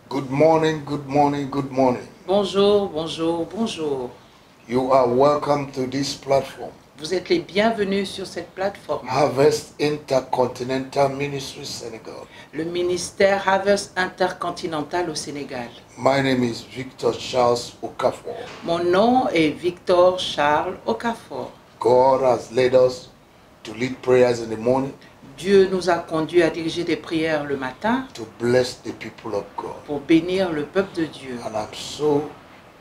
Good morning, good morning, good morning. Bonjour, bonjour, bonjour. You are welcome to this platform. Vous êtes les bienvenus sur cette plateforme. Harvest Intercontinental Ministry Senegal. Le ministère Harvest Intercontinental au Sénégal. My name is Victor Charles Okafor. Mon nom est Victor Charles Okafor. God has led us to lead prayers in the morning, Dieu nous a conduits à diriger des prières le matin to bless the people of God. pour bénir le peuple de Dieu. And I'm so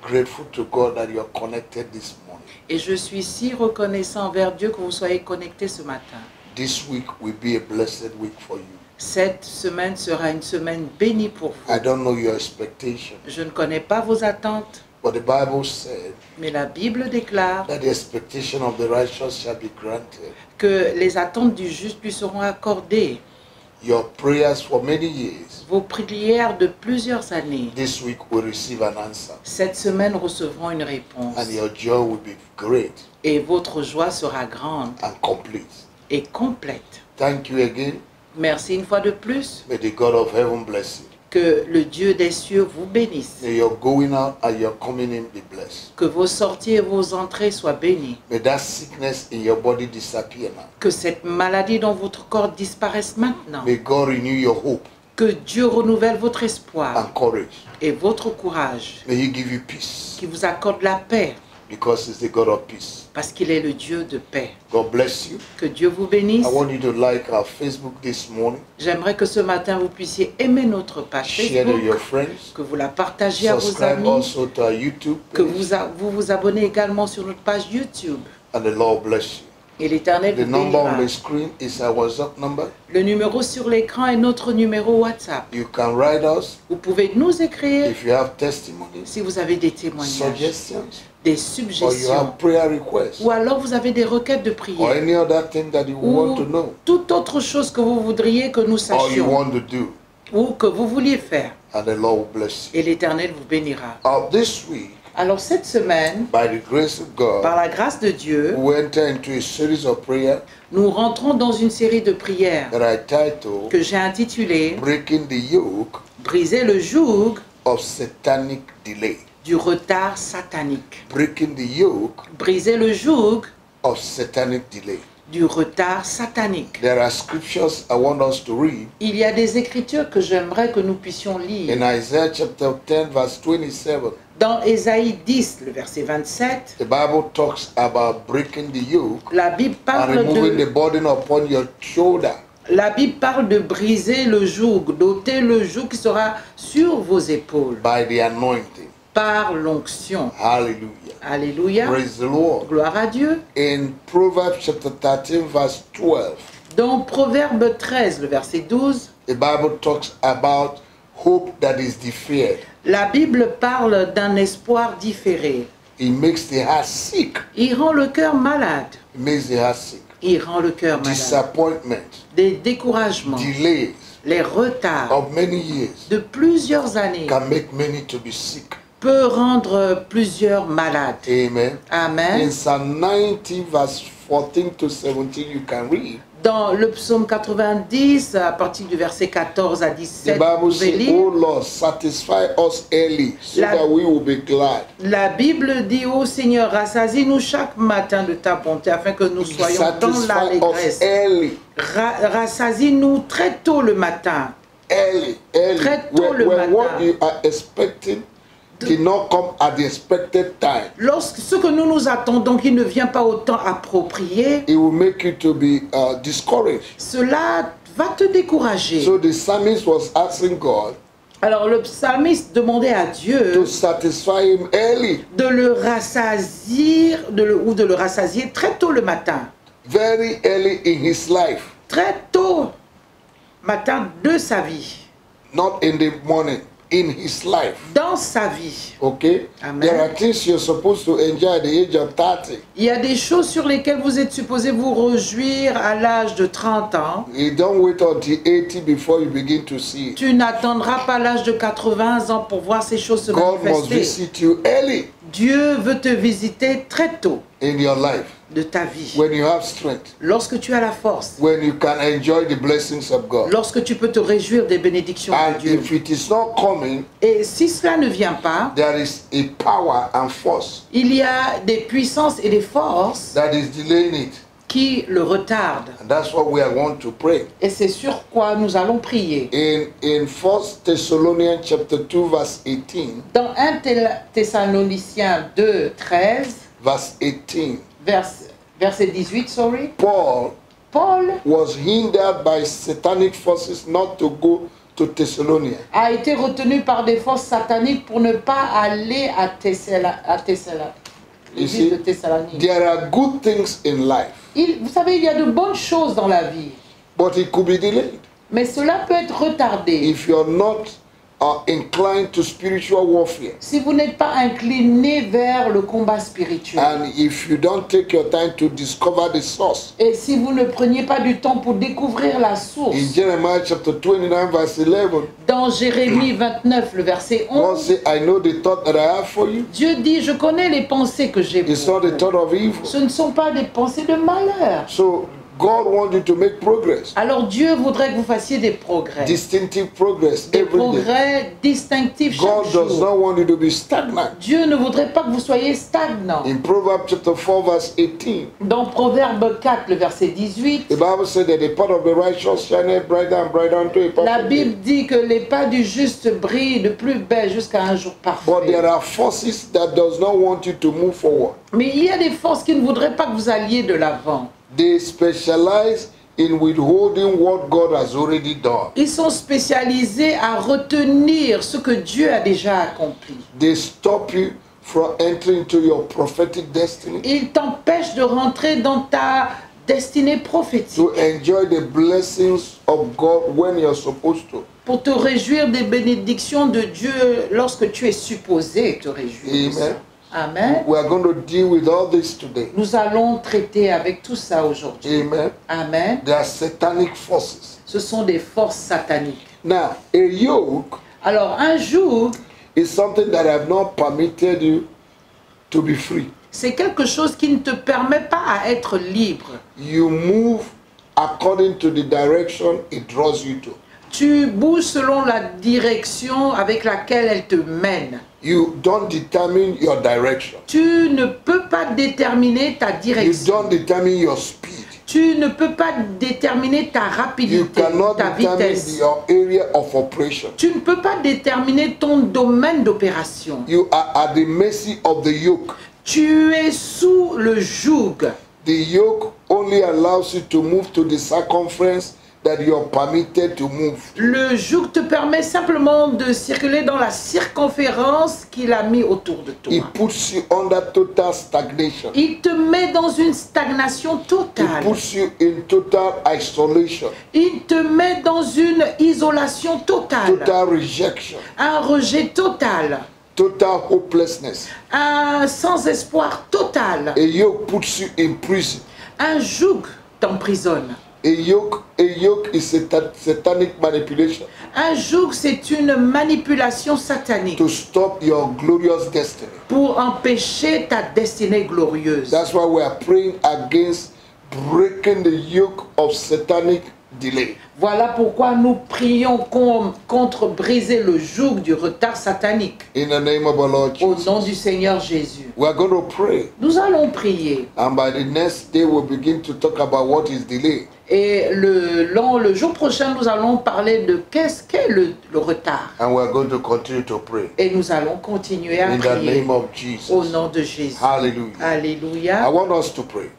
grateful to God that you are connected this morning. Et je suis si reconnaissant envers Dieu que vous soyez connectés ce matin. This week will be a blessed week for you. Cette semaine sera une semaine bénie pour I vous. don't know your expectation, Je ne connais pas vos attentes, but the Bible said mais la Bible déclare that the expectation of the righteous shall be granted. que les attentes du juste lui seront accordées. Your prayers for many years, Vos prières de plusieurs années, this week will receive an answer, cette semaine recevront une réponse. and your joy will be great Et votre joie sera grande and complete. et complète. Thank you again. Merci une fois de plus. May the God of heaven bless you. Que le Dieu des cieux vous bénisse. May your going out and your coming in be blessed. Que vos sorties et vos entrées soient bénies. May that sickness in your body disappear now. Que cette maladie dans votre corps disparaisse maintenant. May God renew your hope Que Dieu renouvelle votre espoir and courage. et votre courage. May He give you peace, Qu'il vous accorde la paix because He's the God of peace. parce qu'il est le Dieu de paix. God bless you. Que Dieu vous bénisse. I want you to like our Facebook this morning. J'aimerais que ce matin vous puissiez aimer notre page Share to Facebook. your friends. Que vous la partagiez à vos Subscribe amis. also to our YouTube Que page. vous abonnez également sur notre page YouTube. And the Lord bless you. Et l'Éternel The vous number on bénira. the screen is our WhatsApp number. Le numéro sur l'écran est notre numéro WhatsApp. You can write us Vous pouvez nous écrire if you have testimonies, si vous avez des témoignages, suggestions, des or you suggestions, have prayer requests, ou alors vous avez des requêtes de or prière, any other thing that you want to know, ou toute autre chose que vous voudriez que nous or you sachions, want to do, ou que vous vouliez faire. and the Lord will bless you. Et l'Éternel vous bénira. This week, Alors cette semaine, by the grace of par God, la grâce de Dieu, we enter into a series of prayer nous rentrons dans une série de prières that I titled que j'ai intitulée Breaking the Yoke « Briser le joug of Satanic Delay. du retard satanique ». Breaking the yoke Briser le joug of Satanic delay. du retard satanique. There are scriptures I want us to read. Il y a des écritures que j'aimerais que nous puissions lire. In Isaiah chapter 10 verse 27, Dans Ésaïe 10, le verset 27, the Bible talks about breaking the yoke la Bible and parle removing the de, burden upon your shoulder. la Bible parle de briser le joug, d'ôter le joug qui sera sur vos épaules By the anointing. par l'onction. Hallelujah. Alléluia. Praise the Lord. Gloire à Dieu. In Proverbs chapter 13 verse 12, Dans Proverbe 13, le verset 12, the Bible talks about hope that is deferred. la Bible parle d'un espoir différé. It makes the heart sick. Il rend le cœur malade. It makes the heart sick. Il rend le cœur malade. Disappointment, Des découragements, delays les retards of many years de plusieurs années can make many to be sick. peut rendre plusieurs malades. Amen. In Amen. Psalm 90 verse 14 to 17 you can read. Dans le psaume 90, à partir du verset 14 à The 17, vous Bible pouvez says, lire. "Oh Lord, satisfy us early so La- that we will be glad." La Bible dit au Seigneur, rassasie-nous chaque matin de ta bonté afin que nous soyons dans Satisfy us l'allégresse. early, Rassasie-nous très tôt le matin. early, early. Très tôt le When what matin. you are expecting did not come at the expected time, Lorsque ce que nous attendons qui ne vient pas au temps approprié, it will make you to be discouraged. cela va te décourager. So the psalmist was asking God Alors le psalmiste demandait à Dieu to satisfy him early, de le rassasier ou de le rassasier très tôt le matin. very early in his life, Très tôt matin de sa vie. not in the morning, in his life. Dans sa vie. Okay? Amen. There are things you're supposed to enjoy at the age of 30. Il y a des choses sur lesquelles vous êtes supposé vous réjouir à l'âge de 30 ans. You don't wait until 80 before you begin to see it. Tu n'attendras pas l'âge de 80 ans pour voir ces choses se God must manifester. visit you early Dieu veut te visiter très tôt in your life. de ta vie, when you have strength, lorsque tu as la force, when you can enjoy the blessings of God. lorsque tu peux te réjouir des bénédictions de And Dieu. if it is not coming, Et si cela ne vient pas, there is a power and force il y a des puissances et des forces that is delaying it. qui le retardent. And that's what we want to pray. Et c'est sur quoi nous allons prier. In 1 Thessalonians chapter 2 verse 18, Dans 1 Thessaloniciens 2, 13, verse 18, verset 18, sorry, Paul Paul was hindered by satanic forces not to go to Thessalonica. a été retenu par des forces sataniques pour ne pas aller à l'église de Thessalonique. There are good things in life, Vous savez, il y a de bonnes choses dans la vie, but it could be delayed mais cela peut être retardé if you're not inclined to spiritual warfare, si vous n'êtes pas incliné vers le combat spirituel. and if you don't take your time to discover the source. Et si vous ne preniez pas du temps pour découvrir la In source. Jeremiah chapter 29 verse 11, Dans Jérémie 29, le verset God 11, said, I know the thought that I have for you. Dieu dit, je connais les pensées que j'ai It's pour not the vous. thought of evil. Ce ne sont pas des pensées de malheur. So God wants you to make progress, Alors Dieu voudrait que vous fassiez des progrès. distinctive progress Des every day. progrès distinctifs God chaque does jour. not want you to be stagnant. Dieu ne voudrait pas que vous soyez stagnant. In Proverbs chapter 4 verse 18, Dans Proverbe 4, le verset 18, the Bible said that the path of the righteous shineth brighter and brighter unto a la perfect day. Bible dit que les pas du juste brillent de plus belle jusqu'à un jour But there parfait. are forces that does not want you to move forward. Mais il y a des forces qui ne voudraient pas que vous alliez de l'avant. They specialize in withholding what God has already done. Ils sont spécialisés à retenir ce que Dieu a déjà accompli. They stop you from entering into your prophetic destiny, Ils t'empêchent de rentrer dans ta destinée prophétique to enjoy the blessings of God when you're supposed to. pour te réjouir des bénédictions de Dieu lorsque tu es supposé te réjouir. de ça. Amen. Amen. We are going to deal with all this today. Nous allons traiter avec tout ça aujourd'hui. Amen. Amen. There are satanic forces. Ce sont des forces sataniques. Now, a yoke Alors, un joug, is something that have not permitted you to be free. c'est quelque chose qui ne te permet pas à être libre. You move according to the direction it draws you to. Tu bouges selon la direction avec laquelle elle te mène. You don't determine your direction. Tu ne peux pas déterminer ta You direction. don't determine your speed. Tu ne peux pas déterminer ta You rapidité, cannot ta determine vitesse. your area of operation. Tu ne peux pas déterminer ton domaine d'opération. You are at the mercy of the yoke. Tu es sous le joug. The yoke only allows you to move to the circumference that you are permitted to move. Le joug te permet simplement de circuler dans la circonférence qu'il a mis autour de toi. It puts you under total stagnation. Il te met dans une stagnation It totale. puts you in total isolation, Il te met dans une isolation totale. total rejection, Un rejet total. total hopelessness. Un sans espoir total. A yoke puts you in prison. Un joug t'emprisonne. A yoke is a satanic manipulation Un joug, c'est une manipulation satanique to stop your glorious destiny. pour empêcher ta destinée glorieuse. That's why we are praying against breaking the yoke of satanic delay. Voilà pourquoi nous prions contre briser le joug du retard satanique. In the name of our Lord Au Jesus. nom du Seigneur Jésus. We are going to pray. Nous allons prier. And by the next day, we'll begin to talk about what is delay. Et le jour prochain, nous allons parler de qu'est-ce qu'est le retard. And we are going to continue to pray. Et nous allons continuer à In the prier. name of Au Jesus. nom de Jésus. Hallelujah. I Alléluia. want us to pray.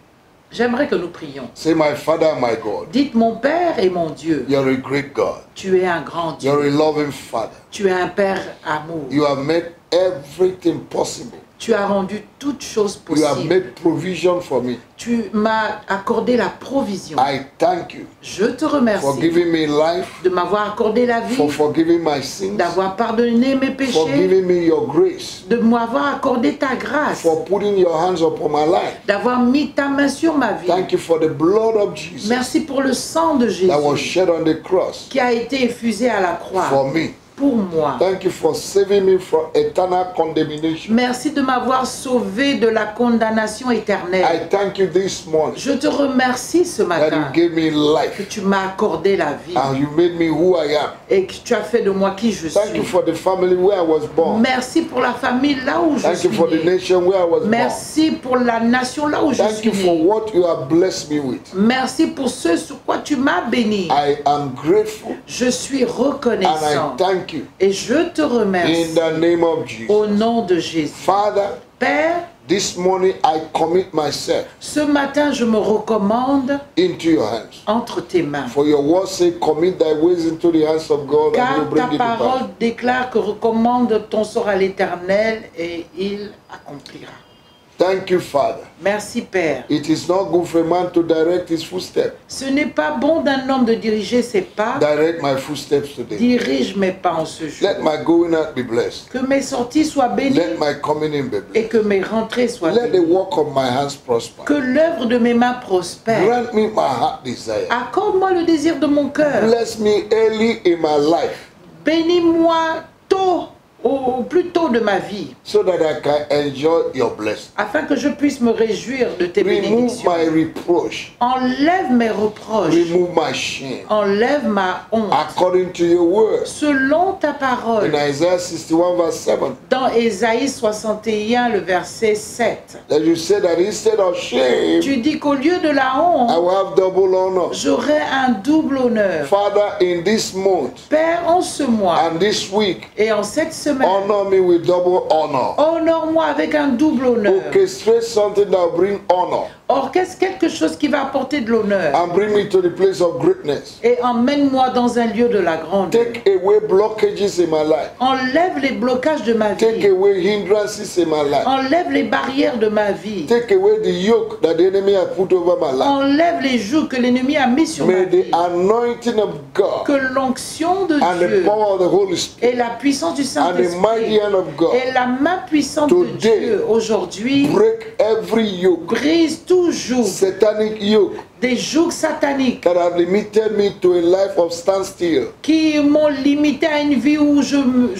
J'aimerais que nous prions. Say, my Father, my God, Dites mon Père et mon Dieu. you're a great God. Tu es un grand You're Dieu. a loving Father. Tu es un Père amour. You have made everything possible. Tu as rendu toutes choses You have possibles. made provision for me. Tu m'as accordé la provision. I thank you Je te for remercie giving me life, de m'avoir accordé la for vie, forgiving my sins, d'avoir pardonné mes for péchés, giving me your grace, de m'avoir accordé ta grâce, for putting your hands upon my life. d'avoir mis ta main sur ma vie. Thank you for the blood of Jesus Merci pour le sang de that was Jésus shed on the cross qui a été effusé à la croix for me. pour moi. Thank you for saving me from eternal condemnation. Merci de m'avoir sauvé de la condamnation I éternelle. thank you this morning Je te remercie ce that you matin gave me que life tu m'as accordé la vie and you made me who I am. et que tu as fait de moi qui je Thank you suis. for the family where I was born. Merci pour la famille là où je Thank you suis for the né. nation where I was born. Merci pour la nation là où je Thank suis you for né. what you have blessed me with. Merci pour ce sur quoi tu m'as béni. I am grateful Je suis and I reconnaissant thank you et je te in remercie the name of Jesus. au nom de Jésus. Father, Père, this morning I commit myself ce matin je me recommande into your hands. entre tes mains. For your word say, commit thy ways into the hands of God and Car he'll bring ta it to pass. parole déclare que recommande ton sort à l'Éternel et il accomplira. Thank you, Father. Merci Père. It is not good for a man to direct his footsteps. Ce n'est pas bon d'un homme de diriger ses pas. Direct my footsteps today. Dirige mes pas en ce jour. Let my going out be blessed. Que mes sorties soient bénies Let my coming in be et blessed. que mes rentrées soient Let the bénies. work of my hands prosper. Que l'œuvre de mes mains prospère. Grant me my heart desire. Accorde-moi le désir de mon cœur. Bless me early in my life Bénis-moi tôt, au plus tôt de ma vie, so that I can enjoy your blessing. afin que je puisse me réjouir de tes Remove bénédictions. my reproach. Enlève mes reproches. Remove my shame. Enlève ma honte. According to your word. Selon ta parole, In Isaiah 61 verse 7. dans Ésaïe 61, le verset 7, That you say that instead of shame, tu dis qu'au lieu de la I honte, will have double honor. j'aurai un double honneur. Father, in this month Père, en ce mois and this week, et en cette semaine, honor me with double honor. honore-moi avec un double honneur. Orchestrate something that will bring honor Orchestre quelque chose qui va apporter de l'honneur. and bring me to the place of greatness. Et emmène-moi dans un lieu de la grandeur. Take away blockages in my life. Enlève les blocages de ma Take vie. away hindrances in my life. Enlève les barrières de ma vie. Take away the yoke that the enemy has put over my life. Enlève les jougs que l'ennemi a mis sur ma May vie. the anointing of God Que l'onction de and the Dieu power of the Holy Spirit et la puissance du and the mighty Saint-Esprit hand of God et la main puissante de Today, Dieu aujourd'hui break every yoke, brise tout joug, satanic yoke des jougs sataniques that have limited me to a life of standstill, qui m'ont limité à une vie où je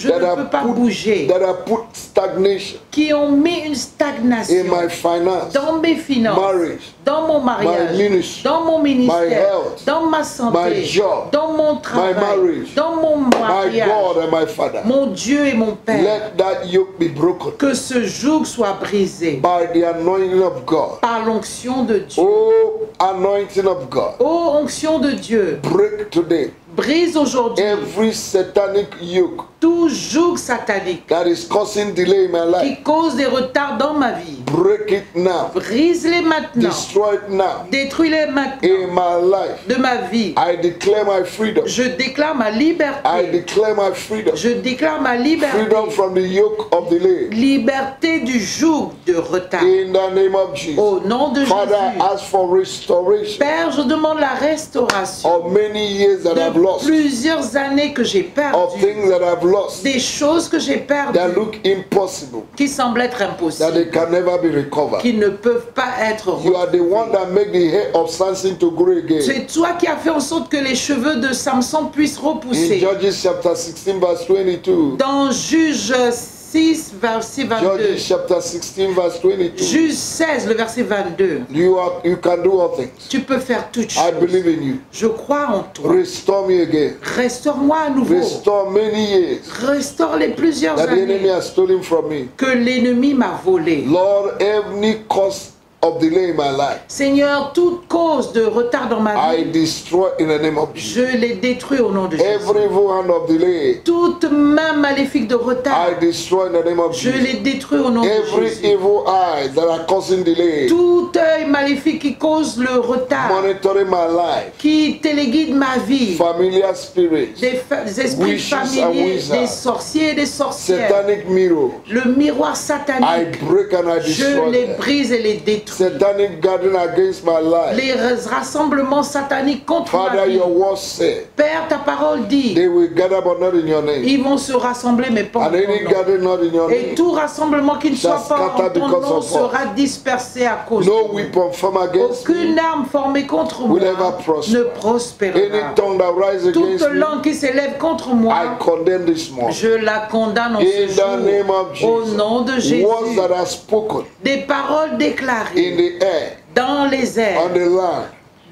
that ne peux pas bouger, have put stagnation qui ont mis une in stagnation my finance, dans mes finances, marriage, dans mon mariage, my ministry, dans mon my ministère, health, dans ma santé, my job, dans mon travail, marriage, dans mon my mariage, God and my Father. mon Dieu et mon Père. Let that yoke be broken Que ce joug soit brisé by the anointing of God. par l'onction de Dieu. Oh, anointing of God, Ô onction de Dieu, break today brise aujourd'hui every satanic yoke tout joug satanique that is causing delay in my life. qui cause des retards dans ma vie. Break it now. Brise-les maintenant. Destroy it now. Détruis-les maintenant In my life, de ma vie. I declare my freedom. Je déclare ma I liberté. declare my freedom. Je déclare ma liberté. Freedom from the yoke of delay. Liberté du joug de retard. In the name of Jesus. Au nom de Father, I Jésus. ask for restoration Père, je demande la restauration of many years that I've de lost, plusieurs années que j'ai of perdues. things that I've lost Des choses que j'ai that perdues look impossible, qui semblent être that impossibles, they can never be recovered. qui ne peuvent pas être You are the one retrouvées. that make the hair of Samson to grow again. C'est toi qui as fait en sorte que les cheveux de Samson puissent In repousser. Judges chapter 16 verse 22. Dans Juge 6, verset 22. Judges chapter 16 verse 22. Juge 16, le verset 22. You can do all things. Tu peux faire toutes I choses. believe in you. Je crois en toi. Restore me again. Restaure-moi à nouveau. Restore many years Restaure les plusieurs that the enemy années has stolen from me. que l'ennemi m'a volé. Lord, any cause of delay in my life, Seigneur, toute cause de retard dans ma I vie, destroy in the name of Jesus. je les détruis au nom de Jésus. Every evil hand of delay, Toute main maléfique de retard, I destroy in the name of je Jesus. les détruis au nom de Every Jésus. evil eye that are causing delay, Tout œil maléfique qui cause le retard, monitoring my life, qui téléguide ma vie, familiar spirits, des esprits Witches and familiers, wizards, des sorciers et des sorcières, satanic mirror, le miroir I satanique, break and I je destroy les them. brise et les détruis. satanic gathering against my life. Les rassemblements sataniques contre ma Father, vie. your word said, Père, ta parole dit, they will gather but not in your name. ils vont se rassembler, mais pas en And any ton nom. gathering not in your Et name, tout rassemblement qui ne soit shall pas en scatter ton because nom of us. sera dispersé à cause no de nous. weapon formed against me Aucune arme formée contre will moi ever prosper. ne Any prospérera. tongue that rises Toute against me, langue qui s'élève contre I moi, condemn this morning. je la condamne en In ce the name jour. of Au Jesus. nom de Words Jésus. that are spoken Des paroles in déclarées the air, dans les on airs, the land,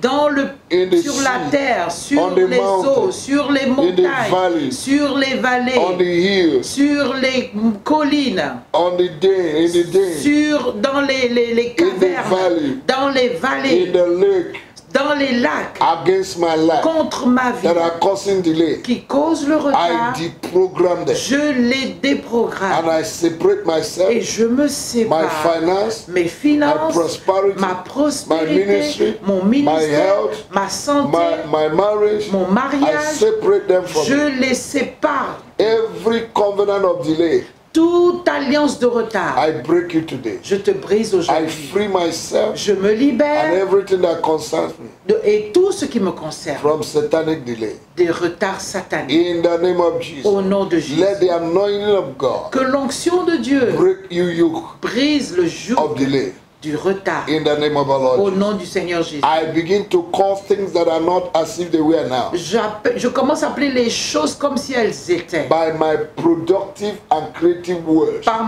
dans le, in the sur la sea, terre, on sur the les mountain, eaux, sur les montagnes, valleys, sur les on the vallées, hills, sur les collines, on the day, in the day, dans les cavernes, valley, dans les in vallées, the lake, dans les lacs, against my life, contre ma vie, that are causing delay. qui causent le I retard, deprogram them. je les déprogramme. And I separate myself, Et je me my sépare. finance, Mes finances, my prosperity, ma my prospérité, ministry, mon my ministère, health, ma santé, my marriage. mon I mariage, separate them from je me. les sépare. Every covenant of delay, Toute alliance de retard, I break you today. je te brise I aujourd'hui. free myself Je me and libère everything that concerns me et tout ce qui me concerne from satanic delay. des retards sataniques. In the name of Jesus, Au nom de Jésus. let the anointing of God Que l'onction de Dieu break you yoke brise le joug of delay. du retard. In the name of our Lord Au Jesus. nom du Seigneur Jésus. I begin to call things that are not as if they were now. Je commence à appeler les choses comme si elles étaient. By my productive and creative words. Par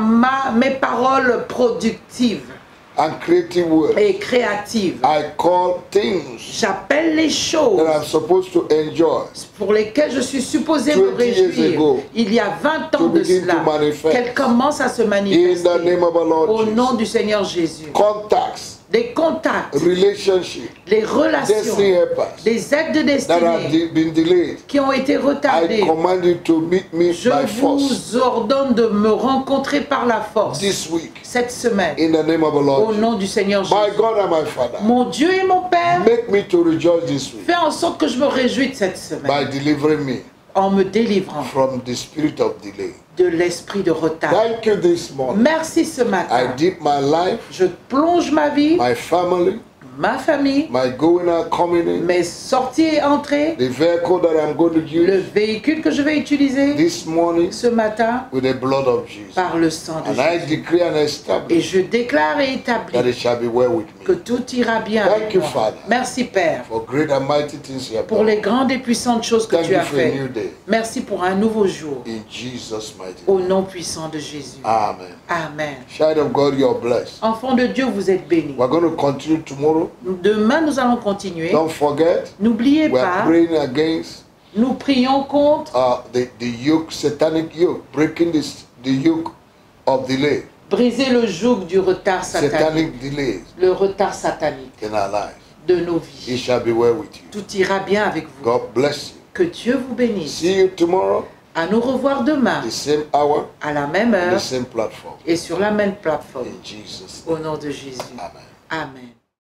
mes paroles productives And creative words. et créatives. I call things J'appelle les choses that I'm supposed to enjoy pour lesquelles je suis supposé me 20 years réjouir ago il y a 20 ans to de begin to cela, manifest. qu'elles commencent à se in the manifester name of our Lord au nom Jesus. du Seigneur Jésus. Contacts, Des contacts, relationships, les relations, destiny helpers les aides de that have destinée been delayed. qui ont été I retardées. command you to meet me Je by force vous ordonne de me rencontrer par la force this week cette semaine in the name of our au Lord. nom du Seigneur My Jésus. God and my Father, Mon Dieu et mon Père, make me to rejoice this week fais en sorte que je me réjouisse de cette semaine by delivering me en me délivrant from the spirit of delay. de l'esprit de retard. Thank you this morning. Merci ce I matin. dip my life, Je plonge ma vie, my family, ma famille, my going out, coming in, mes sorties et entrées, the vehicle that I'm going to le use véhicule que je vais utiliser this morning ce matin with the blood of Jesus. par le sang de And I Jésus. decree and Et establish je déclare et that établis it shall be well with que me. tout ira bien Thank avec you, moi. Father. Merci Père For great and mighty things you have pour done. les grandes et puissantes choses que Thank tu you as for a faites. new day. Merci pour un nouveau jour. In Jesus' mighty Au name. nom puissant de Jésus. Amen. Amen. Child of God, you're blessed. Enfants de Dieu, vous êtes bénis. We're going to continue tomorrow. Demain, nous allons continuer. Don't forget, N'oubliez we're pas, praying against nous prions contre the yoke, satanic yoke, breaking the yoke of delay, briser le joug du retard satanique. satanic delays Le retard satanique in our lives. de nos It vies. shall be well with you. Tout ira bien avec vous. God bless you. Que Dieu vous bénisse. See you tomorrow, À nous revoir demain, the same hour, à la même the heure same platform. et sur la même plateforme. In Jesus' Au name. nom de Jésus. Amen. Amen.